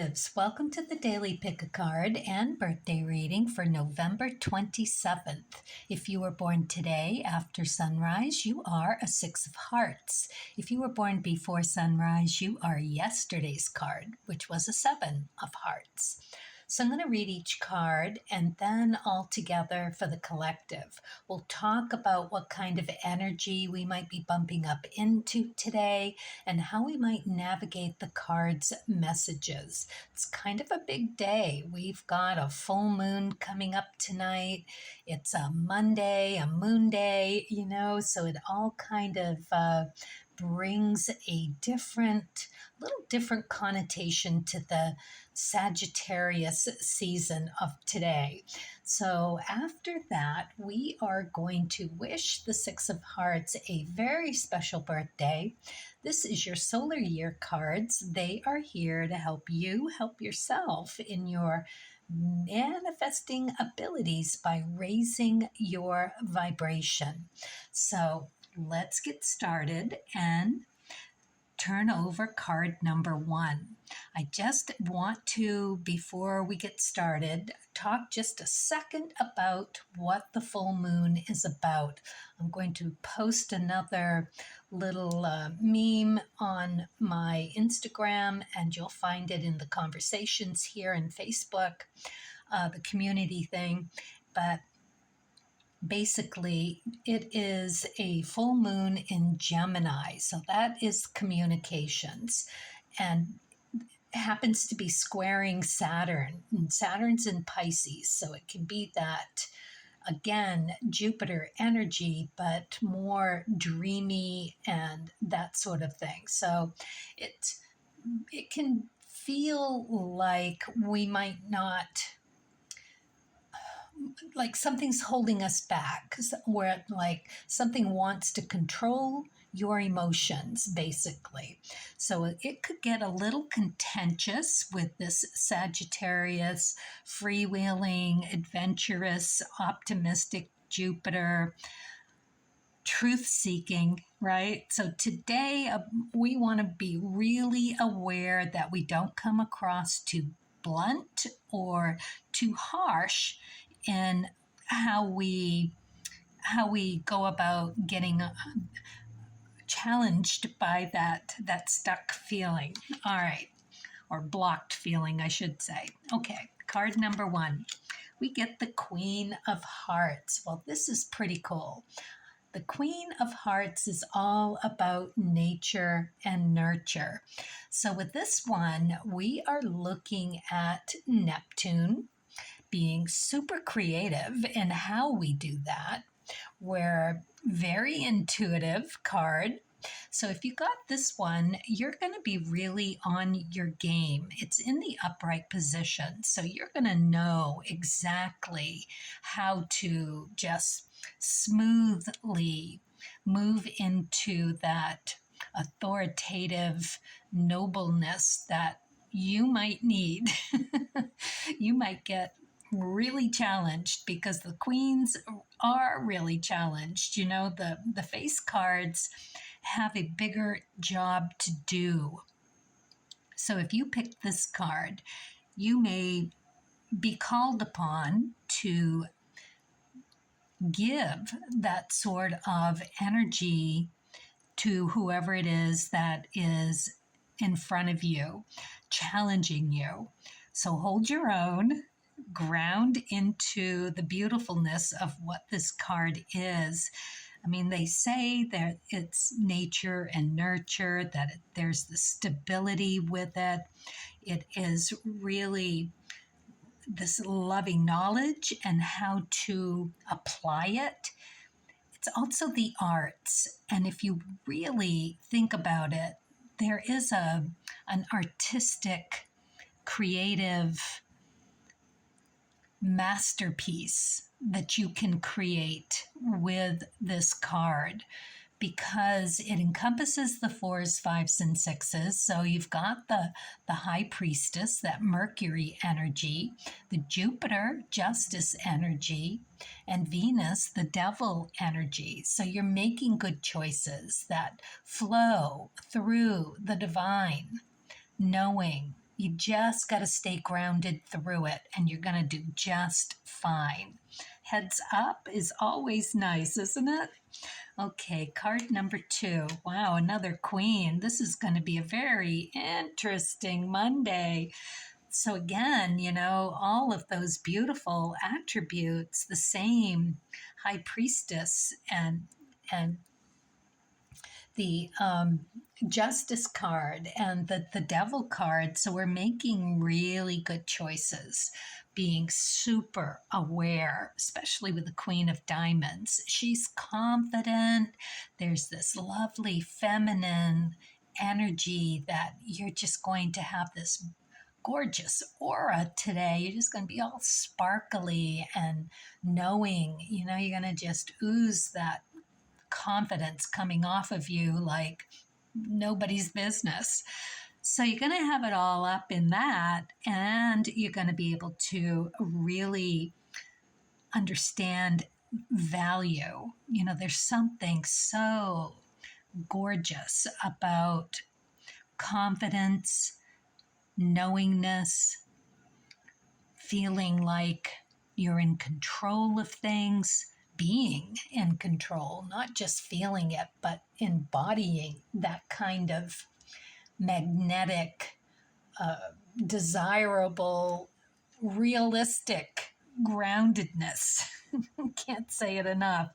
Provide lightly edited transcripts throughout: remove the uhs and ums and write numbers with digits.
Intuitives, welcome to the Daily Pick a Card and birthday reading for November 27th. If you were born today after sunrise, you are a Six of Hearts. If you were born before sunrise, you are yesterday's card, which was a Seven of Hearts. So I'm going to read each card and then all together for the collective. We'll talk about what kind of energy we might be bumping up into today and how we might navigate the card's messages. It's kind of a big day. We've got a full moon coming up tonight. It's a Monday, a moon day, so it all kind of brings a little different connotation to the Sagittarius season of today. So after that, we are going to wish the Six of Hearts a very special birthday. This is your solar year cards. They are here to help you help yourself in your manifesting abilities by raising your vibration. So let's get started and turn over card number 1. I just want to, before we get started, talk just a second about what the full moon is about. I'm going to post another little meme on my Instagram, and you'll find it in the conversations here in Facebook, the community thing. But basically, it is a full moon in Gemini, so that is communications, and happens to be squaring Saturn, and Saturn's in Pisces, so it can be that, again, Jupiter energy, but more dreamy and that sort of thing. So it can feel like we might not, like something's holding us back, where like something wants to control your emotions, basically. So it could get a little contentious with this Sagittarius, freewheeling, adventurous, optimistic Jupiter, truth-seeking, right? So today we want to be really aware that we don't come across too blunt or too harsh in how we go about getting challenged by that stuck feeling. All right, or blocked feeling, I should say. Okay, card number 1. We get the Queen of Hearts. Well, this is pretty cool. The Queen of Hearts is all about nature and nurture. So with this one, we are looking at Neptune being super creative in how we do that. We're very intuitive card. So if you got this one, you're going to be really on your game. It's in the upright position. So you're going to know exactly how to just smoothly move into that authoritative nobleness that you might need. You might get really challenged because the queens are really challenged. The face cards have a bigger job to do. So if you pick this card, you may be called upon to give that sort of energy to whoever it is that is in front of you, challenging you. So hold your own, ground into the beautifulness of what this card is. I mean, they say that it's nature and nurture, that there's the stability with it. It is really this loving knowledge and how to apply it. It's also the arts. And if you really think about it, there is an artistic, creative masterpiece that you can create with this card, because it encompasses the 4s, 5s, and 6s. So you've got the High Priestess, that Mercury energy, the Jupiter Justice energy, and Venus, the Devil energy. So you're making good choices that flow through the divine, knowing You just got to stay grounded through it, and you're going to do just fine. Heads up is always nice, isn't it? Okay, card number 2. Wow, another queen. This is going to be a very interesting Monday. So again, all of those beautiful attributes, the same high priestess and the justice card and the devil card. So we're making really good choices, being super aware, especially with the Queen of Diamonds. She's confident. There's this lovely feminine energy that you're just going to have this gorgeous aura today. You're just going to be all sparkly and knowing, you're going to just ooze that confidence coming off of you like nobody's business. So you're going to have it all up in that, and you're going to be able to really understand value. There's something so gorgeous about confidence, knowingness, feeling like you're in control of things, being in control, not just feeling it, but embodying that kind of magnetic, desirable, realistic groundedness. Can't say it enough.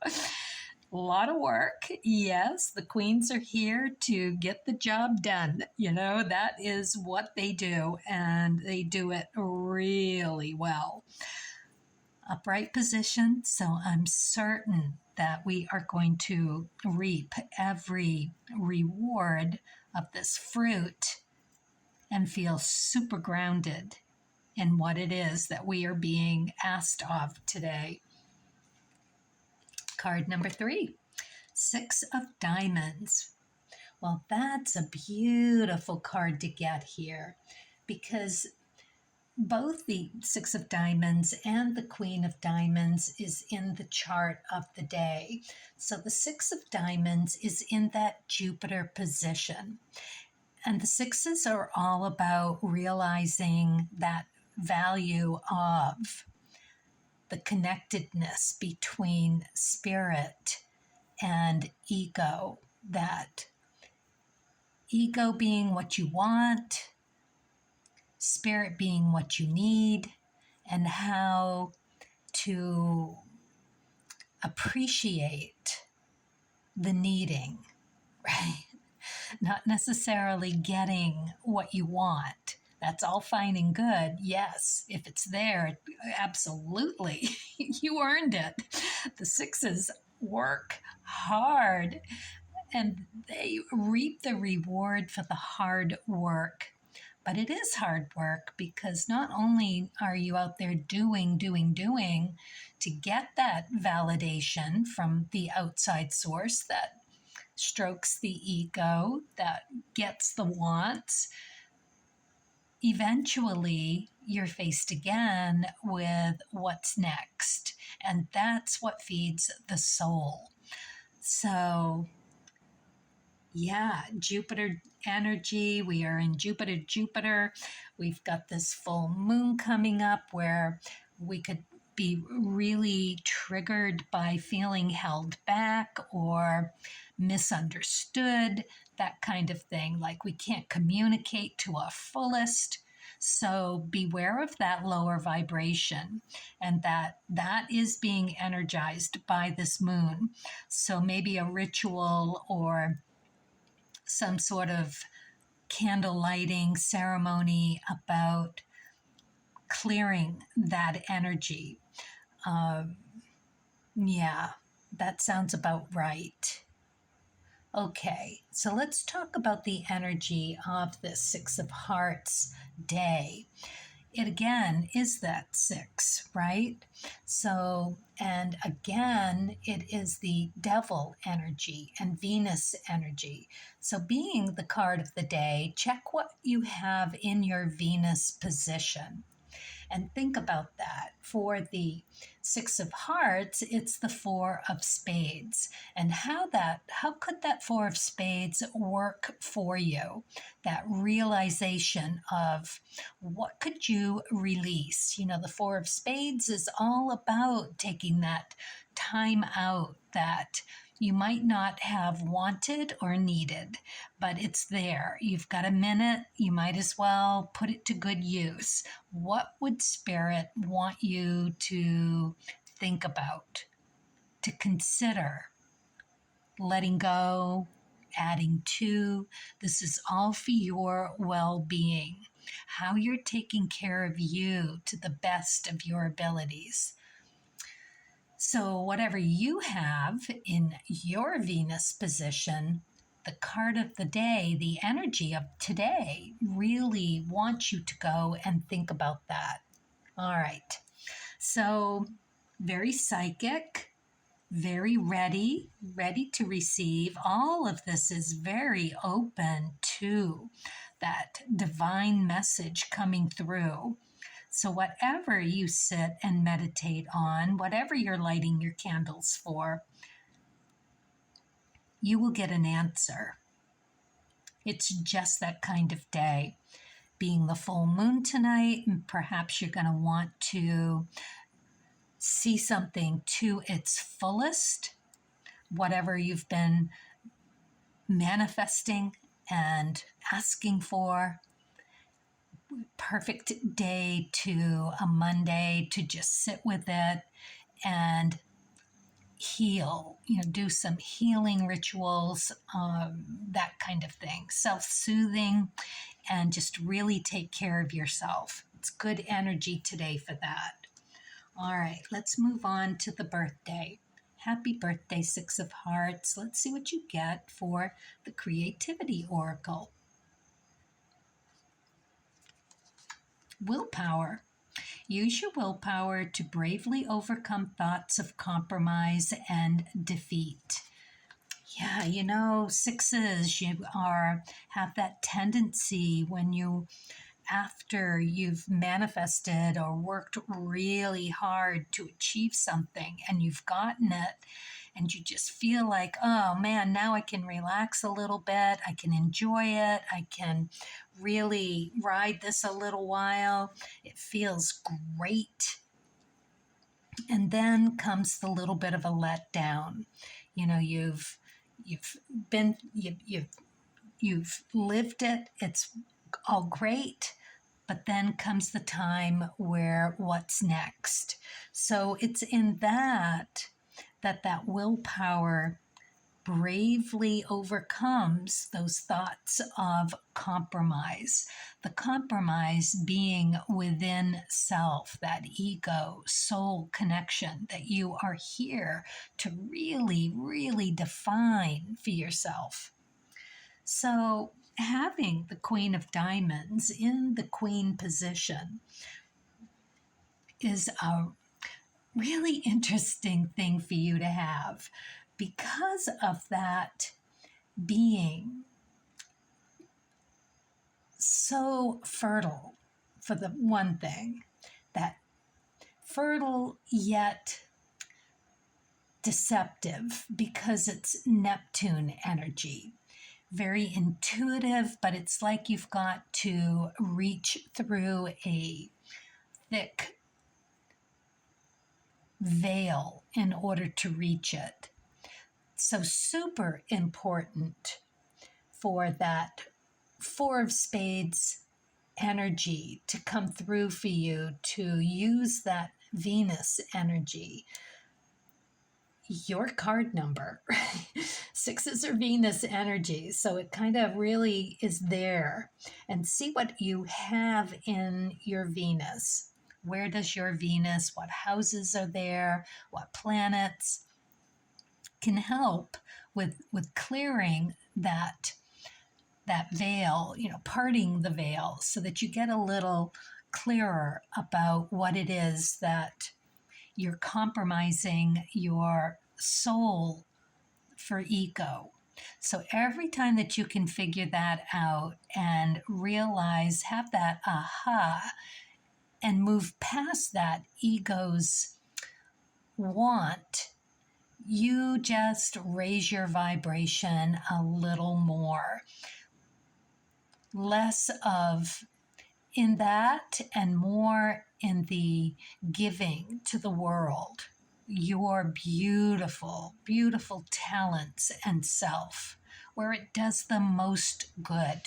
A lot of work. Yes, the queens are here to get the job done. That is what they do, and they do it really well. Upright position, so I'm certain that we are going to reap every reward of this fruit and feel super grounded in what it is that we are being asked of today. Card number 3, 6 of Diamonds. Well, that's a beautiful card to get here because both the 6 of Diamonds and the Queen of Diamonds is in the chart of the day. So the 6 of Diamonds is in that Jupiter position. And the 6s are all about realizing that value of the connectedness between spirit and ego, that ego being what you want, spirit being what you need, and how to appreciate the needing, right? Not necessarily getting what you want. That's all fine and good. Yes, if it's there, absolutely. You earned it. The 6s work hard and they reap the reward for the hard work. But it is hard work because not only are you out there doing to get that validation from the outside source that strokes the ego, that gets the wants, eventually you're faced again with what's next. And that's what feeds the soul. So yeah, Jupiter energy. We are in Jupiter. We've got this full moon coming up where we could be really triggered by feeling held back or misunderstood, that kind of thing. Like we can't communicate to our fullest. So beware of that lower vibration, and that is being energized by this moon. So maybe a ritual or some sort of candle lighting ceremony about clearing that energy. Yeah, that sounds about right. Okay, so let's talk about the energy of this 6 of Hearts day. It again is that 6, right? So, and again, it is the devil energy and Venus energy. So, being the card of the day, check what you have in your Venus position. And think about that. For the Six of Hearts, it's the Four of Spades. And how could that Four of Spades work for you? That realization of what could you release? The Four of Spades is all about taking that time out that you might not have wanted or needed, but it's there. You've got a minute, you might as well put it to good use. What would Spirit want you to think about, to consider? Letting go, adding to. This is all for your well-being, how you're taking care of you to the best of your abilities. So whatever you have in your Venus position, the card of the day, the energy of today really wants you to go and think about that. All right. So very psychic, very ready to receive. All of this is very open to that divine message coming through. So whatever you sit and meditate on, whatever you're lighting your candles for, you will get an answer. It's just that kind of day. Being the full moon tonight, perhaps you're going to want to see something to its fullest, whatever you've been manifesting and asking for. Perfect day to a Monday to just sit with it and heal, do some healing rituals, that kind of thing, self-soothing, and just really take care of yourself. It's good energy today for that. All right, let's move on to the birthday. Happy birthday, Six of Hearts. Let's see what you get for the Creativity Oracle. Willpower. Use your willpower to bravely overcome thoughts of compromise and defeat. Yeah, sixes, have that tendency when after you've manifested or worked really hard to achieve something and you've gotten it, and you just feel like, oh man, now I can relax a little bit, I can enjoy it, I can really ride this a little while, it feels great. And then comes the little bit of a letdown. You've lived it, it's all great, but then comes the time where what's next? So it's in that willpower bravely overcomes those thoughts of compromise. The compromise being within self, that ego, soul connection that you are here to really, really define for yourself. So having the Queen of Diamonds in the Queen position is a really interesting thing for you to have, because of that being so fertile, for the one thing, that fertile yet deceptive, because it's Neptune energy. Very intuitive, but it's like you've got to reach through a thick veil in order to reach it. So super important for that Four of Spades energy to come through for you, to use that Venus energy. Your card number, sixes are Venus energy, so it kind of really is there. And see what you have in your Venus. Where does your Venus, what houses are there, what planets can help with clearing that veil, parting the veil, so that you get a little clearer about what it is that you're compromising your soul for ego. So every time that you can figure that out and realize, have that aha, and move past that ego's want, you just raise your vibration a little more. Less of in that and more in the giving to the world your beautiful, beautiful talents and self, where it does the most good.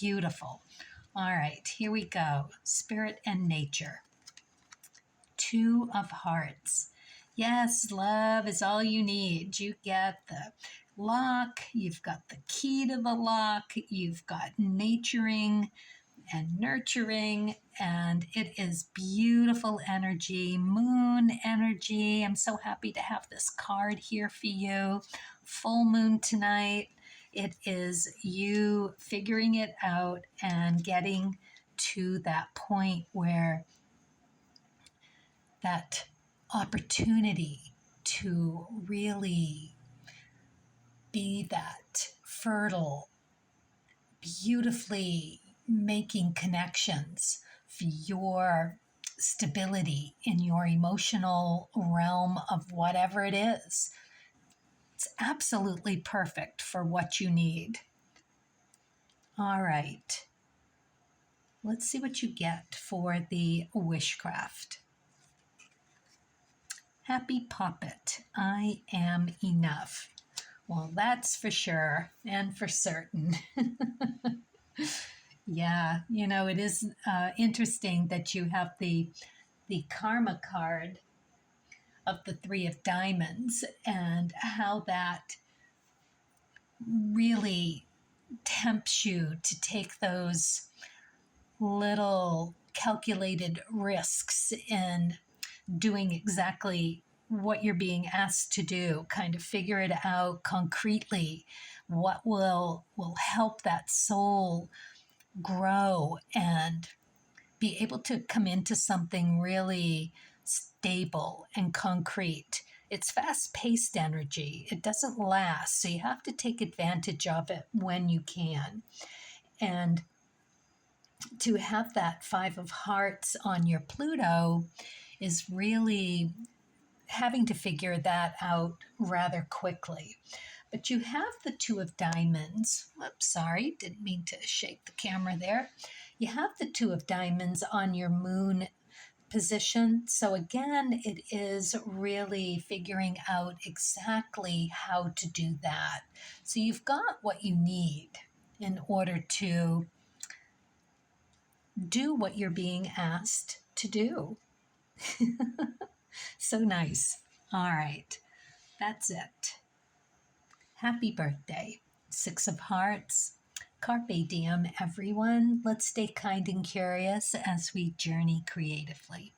Beautiful. All right, here we go. Spirit and nature. Two of Hearts. Yes, love is all you need. You get the lock, you've got the key to the lock, you've got naturing and nurturing, and it is beautiful energy, moon energy. I'm so happy to have this card here for you. Full moon tonight. It is you figuring it out and getting to that point where that opportunity to really be that fertile, beautifully making connections for your stability in your emotional realm of whatever it is. It's absolutely perfect for what you need. All right. Let's see what you get for the Wishcraft. Happy Puppet, I am enough. Well, that's for sure and for certain. Yeah, it is interesting that you have the karma card of the Three of Diamonds and how that really tempts you to take those little calculated risks in doing exactly what you're being asked to do, kind of figure it out concretely, what will help that soul grow and be able to come into something really stable and concrete. It's fast-paced energy. It doesn't last, so you have to take advantage of it when you can. And to have that Five of Hearts on your Pluto is really having to figure that out rather quickly. But you have the Two of Diamonds. Oops, sorry, didn't mean to shake the camera there. You have the Two of Diamonds on your moon position. So again, it is really figuring out exactly how to do that. So you've got what you need in order to do what you're being asked to do. So nice. All right, that's it. Happy birthday. Six of Hearts. Carpe diem, everyone. Let's stay kind and curious as we journey creatively.